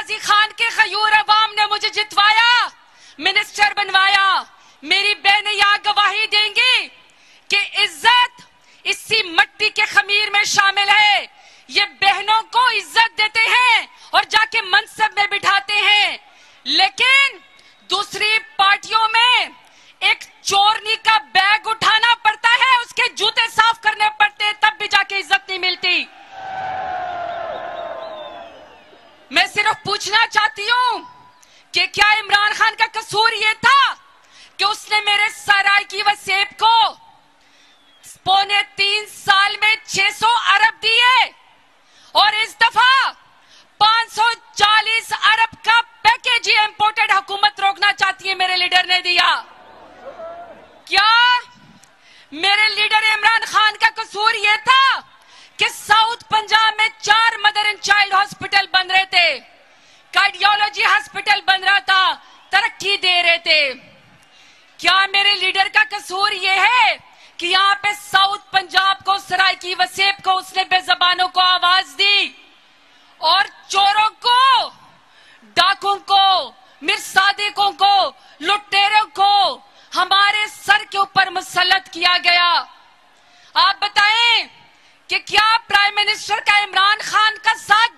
गाजी खान के खयूर अवाम ने मुझे जितवाया, मिनिस्टर बनवाया। मेरी बहनें यहां गवाही देंगी कि इज्जत इसी मट्टी के खमीर में शामिल है। ये बहनों को इज्जत देते हैं और जाके मनसब में बिठाते हैं, लेकिन दूसरी पार्टियों में एक चोरनी का बैग उठाना पड़ता है, उसके जूते साफ करने पड़ते हैं, तब भी जाके इज्जत नहीं मिलती। मैं सिर्फ पूछना चाहती हूं कि क्या इमरान खान का कसूर यह था कि उसने मेरे सराइकी वसेब को 3.25 साल में 600 अरब दिए और इस दफा 540 अरब का पैकेज ही इंपोर्टेड हुकूमत रोकना चाहती है, मेरे लीडर ने दिया। क्या मेरे लीडर इमरान खान का कसूर यह था कि साउथ पंजाब में 4 मदर एंड चाइल्ड हॉस्पिटल बन रहे थे, कार्डियोलॉजी हॉस्पिटल बन रहा था, तरक्की दे रहे थे? क्या मेरे लीडर का कसूर यह है कि यहां पे साउथ पंजाब को, सराइकी वसेब को उसने बेजबानों को आवाज दी और चोरों को, डाकुओं को, मिर्सादिकों को, लुटेरों को हमारे सर के ऊपर मुसल्लत किया गया? आप बताएं कि क्या प्राइम मिनिस्टर का इमरान खान का साथ